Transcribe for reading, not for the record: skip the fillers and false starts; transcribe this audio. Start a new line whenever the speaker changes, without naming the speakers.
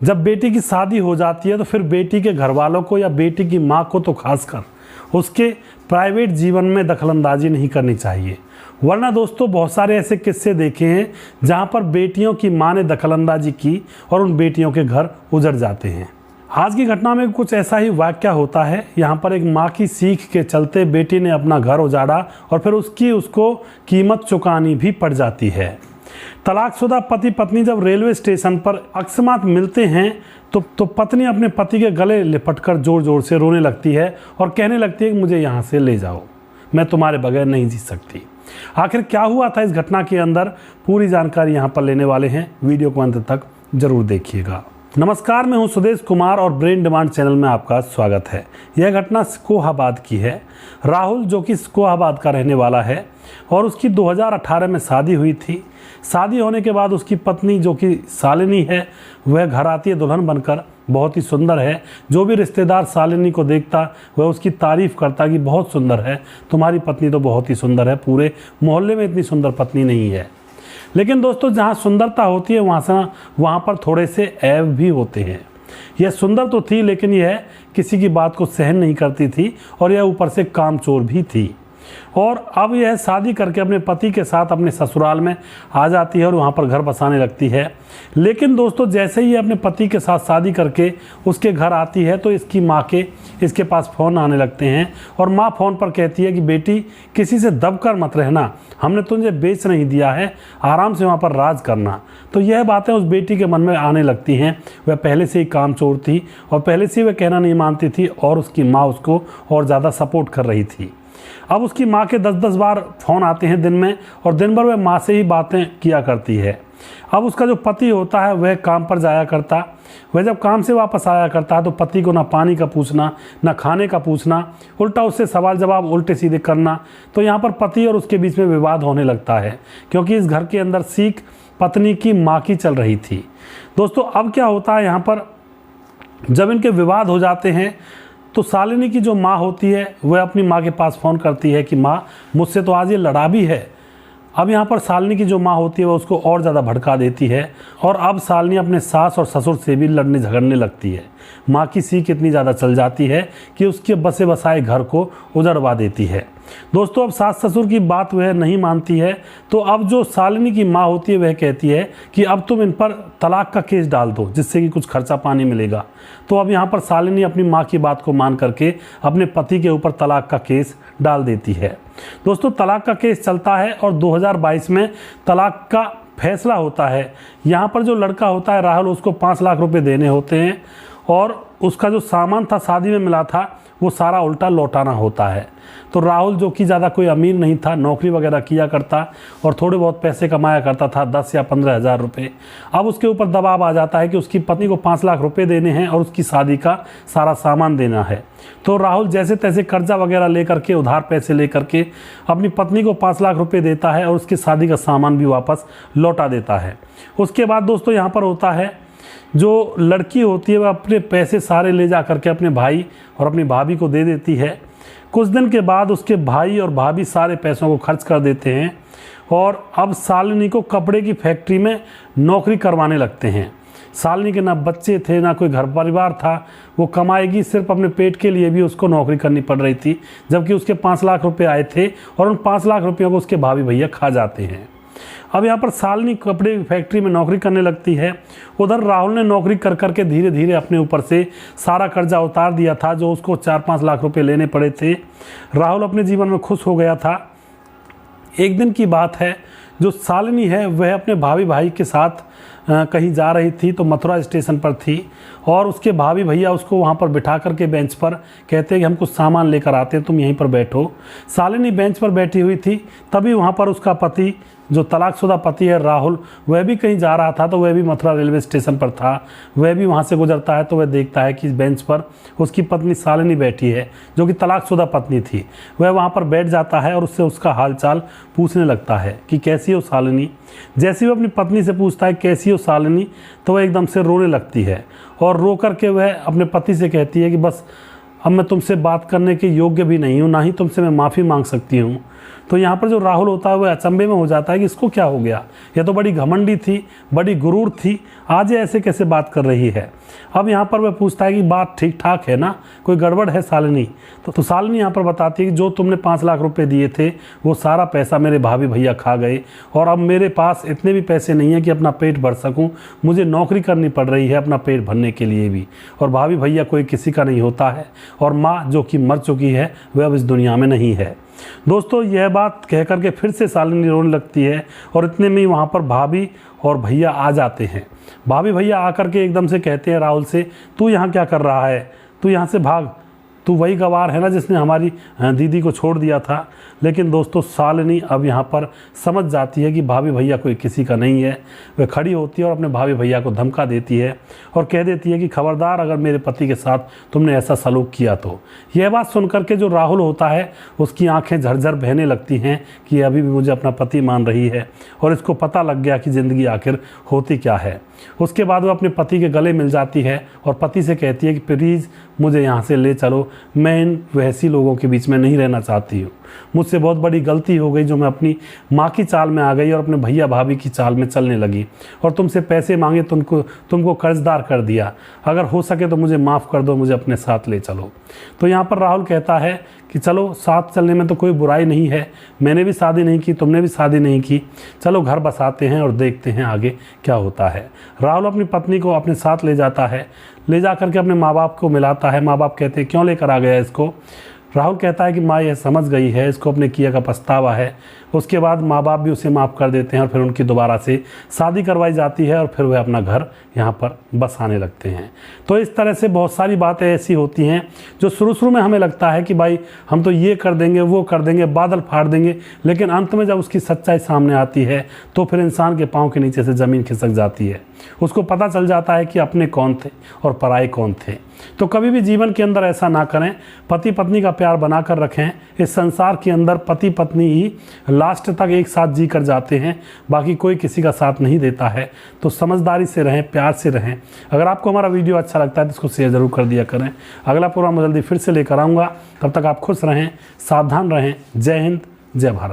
जब बेटी की शादी हो जाती है तो फिर बेटी के घर वालों को या बेटी की माँ को तो खासकर उसके प्राइवेट जीवन में दखलंदाजी नहीं करनी चाहिए, वरना दोस्तों बहुत सारे ऐसे किस्से देखे हैं जहाँ पर बेटियों की माँ ने दखलंदाजी की और उन बेटियों के घर उजड़ जाते हैं। आज की घटना में कुछ ऐसा ही वाकया होता है। यहाँ पर एक माँ की सीख के चलते बेटी ने अपना घर उजाड़ा और फिर उसको कीमत चुकानी भी पड़ जाती है। तलाकशुदा पति पत्नी जब रेलवे स्टेशन पर अकस्मात मिलते हैं तो पत्नी अपने पति के गले लिपटकर जोर जोर से रोने लगती है और कहने लगती है कि मुझे यहाँ से ले जाओ, मैं तुम्हारे बगैर नहीं जी सकती। आखिर क्या हुआ था इस घटना के अंदर, पूरी जानकारी यहाँ पर लेने वाले हैं, वीडियो को अंत तक जरूर देखिएगा। नमस्कार, मैं हूं सुदेश कुमार और ब्रेन डिमांड चैनल में आपका स्वागत है। यह घटना सिकोहाबाद की है। राहुल जो कि सिकोहाबाद का रहने वाला है और उसकी 2018 में शादी हुई थी। शादी होने के बाद उसकी पत्नी जो कि शालिनी है वह घर आती है दुल्हन बनकर, बहुत ही सुंदर है। जो भी रिश्तेदार शालिनी को देखता वह उसकी तारीफ़ करता कि बहुत सुंदर है, तुम्हारी पत्नी तो बहुत ही सुंदर है, पूरे मोहल्ले में इतनी सुंदर पत्नी नहीं है। लेकिन दोस्तों जहाँ सुंदरता होती है वहाँ पर थोड़े से ऐब भी होते हैं। यह सुंदर तो थी लेकिन यह किसी की बात को सहन नहीं करती थी और यह ऊपर से कामचोर भी थी। और अब यह शादी करके अपने पति के साथ अपने ससुराल में आ जाती है और वहाँ पर घर बसाने लगती है। लेकिन दोस्तों जैसे ही अपने पति के साथ शादी करके उसके घर आती है तो इसकी माँ के इसके पास फ़ोन आने लगते हैं और माँ फ़ोन पर कहती है कि बेटी किसी से दबकर मत रहना, हमने तुझे बेच नहीं दिया है, आराम से वहाँ पर राज करना। तो यह बातें उस बेटी के मन में आने लगती हैं। वह पहले से ही कामचोर थी और पहले से ही वह कहना नहीं मानती थी और उसकी माँ उसको और ज़्यादा सपोर्ट कर रही थी। अब उसकी माँ के 10-10 बार फ़ोन आते हैं दिन में और दिन भर वह माँ से ही बातें किया करती है। अब उसका जो पति होता है वह काम पर जाया करता। वह जब काम से वापस आया करता है तो पति को ना पानी का पूछना, ना खाने का पूछना, उल्टा उससे सवाल जवाब उल्टे सीधे करना। तो यहाँ पर पति और उसके बीच में विवाद होने लगता है क्योंकि इस घर के अंदर सीख पत्नी की माँ की चल रही थी। दोस्तों अब क्या होता है, यहाँ पर जब इनके विवाद हो जाते हैं तो शालिनी की जो माँ होती है वह अपनी माँ के पास फ़ोन करती है कि माँ मुझसे तो आज ये लड़ा भी है। अब यहाँ पर शालिनी की जो माँ होती है वह उसको और ज़्यादा भड़का देती है और अब शालिनी अपने सास और ससुर से भी लड़ने झगड़ने लगती है। माँ की सीख इतनी ज़्यादा चल जाती है कि उसके बसे बसाए घर को उजड़वा देती है। दोस्तों अब सास ससुर की बात वह नहीं मानती है तो अब जो शालिनी की माँ होती है वह कहती है कि अब तुम इन पर तलाक का केस डाल दो जिससे कि कुछ खर्चा पानी मिलेगा। तो अब यहाँ पर शालिनी अपनी माँ की बात को मान करके अपने पति के ऊपर तलाक का केस डाल देती है। दोस्तों तलाक का केस चलता है और 2022 में तलाक का फैसला होता है। यहाँ पर जो लड़का होता है राहुल, उसको 5 लाख रुपए देने होते हैं और उसका जो सामान था शादी में मिला था वो सारा उल्टा लौटाना होता है। तो राहुल जो कि ज़्यादा कोई अमीर नहीं था, नौकरी वगैरह किया करता और थोड़े बहुत पैसे कमाया करता था, 10 या 15 हज़ार रुपये। अब उसके ऊपर दबाव आ जाता है कि उसकी पत्नी को 5 लाख रुपए देने हैं और उसकी शादी का सारा सामान देना है। तो राहुल जैसे तैसे कर्जा वगैरह लेकर के, उधार पैसे लेकर के अपनी पत्नी को 5 लाख रुपये देता है और उसकी शादी का सामान भी वापस लौटा देता है। उसके बाद दोस्तों यहाँ पर होता है, जो लड़की होती है वह अपने पैसे सारे ले जा करके अपने भाई और अपनी भाभी को दे देती है। कुछ दिन के बाद उसके भाई और भाभी सारे पैसों को खर्च कर देते हैं और अब शालिनी को कपड़े की फैक्ट्री में नौकरी करवाने लगते हैं। शालिनी के ना बच्चे थे ना कोई घर परिवार था, वो कमाएगी सिर्फ अपने पेट के लिए भी उसको नौकरी करनी पड़ रही थी, जबकि उसके 5 लाख रुपए आए थे और उन 5 लाख रुपयों को उसके भाभी भैया खा जाते हैं। अब यहाँ पर शालिनी कपड़े की फैक्ट्री में नौकरी करने लगती है। उधर राहुल ने नौकरी कर करके धीरे धीरे अपने ऊपर से सारा कर्जा उतार दिया था जो उसको 4-5 लाख रुपए लेने पड़े थे। राहुल अपने जीवन में खुश हो गया था। एक दिन की बात है, जो शालिनी है वह अपने भाभी भाई के साथ कहीं जा रही थी तो मथुरा स्टेशन पर थी और उसके भाभी भैया उसको वहाँ पर बिठा करके बेंच पर कहते हैं कि हम कुछ सामान लेकर आते हैं, तुम यहीं पर बैठो। शालिनी बेंच पर बैठी हुई थी, तभी वहाँ पर उसका पति जो तलाकशुदा पति है राहुल, वह भी कहीं जा रहा था तो वह भी मथुरा रेलवे स्टेशन पर था। वह भी वहाँ से गुजरता है तो वह देखता है कि इस बेंच पर उसकी पत्नी शालिनी बैठी है जो कि तलाकशुदा पत्नी थी। वह वहाँ पर बैठ जाता है और उससे उसका हालचाल पूछने लगता है कि कैसी हो शालिनी। जैसे ही वो अपनी पत्नी से पूछता है कैसी हो शालिनी, तो वह एकदम से रोने लगती है और रो करके वह अपने पति से कहती है कि बस अब मैं तुमसे बात करने के योग्य भी नहीं हूँ, ना ही तुमसे मैं माफ़ी मांग सकती हूँ। तो यहाँ पर जो राहुल होता है वह अचंभे में हो जाता है कि इसको क्या हो गया, यह तो बड़ी घमंडी थी, बड़ी गुरूर थी, आज ये ऐसे कैसे बात कर रही है। अब यहाँ पर वह पूछता है कि बात ठीक ठाक है ना, कोई गड़बड़ है शालिनी। तो शालिनी यहाँ पर बताती है कि जो तुमने 5 लाख रुपए दिए थे वो सारा पैसा मेरे भाभी भैया खा गए और अब मेरे पास इतने भी पैसे नहीं है कि अपना पेट भर सकूं, मुझे नौकरी करनी पड़ रही है अपना पेट भरने के लिए भी, और भाभी भैया कोई किसी का नहीं होता है, और माँ जो कि मर चुकी है वह अब इस दुनिया में नहीं है। दोस्तों यह बात कह करके फिर से शालिनी रोने लगती है और इतने में ही वहाँ पर भाभी और भैया आ जाते हैं। भाभी भैया आकर के एकदम से कहते हैं राहुल से, तू यहाँ क्या कर रहा है, तू यहाँ से भाग, तू वही गवार है ना जिसने हमारी दीदी को छोड़ दिया था। लेकिन दोस्तों शालिनी अब यहाँ पर समझ जाती है कि भाभी भैया कोई किसी का नहीं है। वह खड़ी होती है और अपने भाभी भैया को धमका देती है और कह देती है कि खबरदार अगर मेरे पति के साथ तुमने ऐसा सलूक किया तो। यह बात सुन करके जो राहुल होता है उसकी आंखें झरझर बहने लगती हैं कि अभी भी मुझे अपना पति मान रही है और इसको पता लग गया कि ज़िंदगी आखिर होती क्या है। उसके बाद वो अपने पति के गले मिल जाती है और पति से कहती है कि प्लीज़ मुझे यहाँ से ले चलो, मैं इन वैसी लोगों के बीच में नहीं रहना चाहती हूँ। मुझसे बहुत बड़ी गलती हो गई जो मैं अपनी माँ की चाल में आ गई और अपने भैया भाभी की चाल में चलने लगी और तुमसे पैसे मांगे तुमको कर्जदार कर दिया। अगर हो सके तो मुझे माफ़ कर दो, मुझे अपने साथ ले चलो। तो यहाँ पर राहुल कहता है कि चलो साथ चलने में तो कोई बुराई नहीं है, मैंने भी शादी नहीं की, तुमने भी शादी नहीं की, चलो घर बसाते हैं और देखते हैं आगे क्या होता है। राहुल अपनी पत्नी को अपने साथ ले जाता है, ले जा करके अपने माँ बाप को मिलाता है। माँ बाप कहते हैं क्यों लेकर आ गया इसको। राहुल कहता है कि माँ यह समझ गई है, इसको अपने किया का पछतावा है। उसके बाद माँ बाप भी उसे माफ़ कर देते हैं और फिर उनकी दोबारा से शादी करवाई जाती है और फिर वह अपना घर यहाँ पर बसाने लगते हैं। तो इस तरह से बहुत सारी बातें ऐसी होती हैं जो शुरू में हमें लगता है कि भाई हम तो ये कर देंगे, वो कर देंगे, बादल फाड़ देंगे, लेकिन अंत में जब उसकी सच्चाई सामने आती है तो फिर इंसान के पाँव के नीचे से ज़मीन खिसक जाती है। उसको पता चल जाता है कि अपने कौन थे और पराये कौन थे। तो कभी भी जीवन के अंदर ऐसा ना करें, पति पत्नी का प्यार बनाकर रखें। इस संसार के अंदर पति पत्नी ही लास्ट तक एक साथ जी कर जाते हैं, बाकी कोई किसी का साथ नहीं देता है। तो समझदारी से रहें, प्यार से रहें। अगर आपको हमारा वीडियो अच्छा लगता है तो इसको शेयर ज़रूर कर दिया करें। अगला प्रोग्राम जल्दी फिर से लेकर आऊँगा, तब तक आप खुश रहें, सावधान रहें। जय हिंद, जय भारत।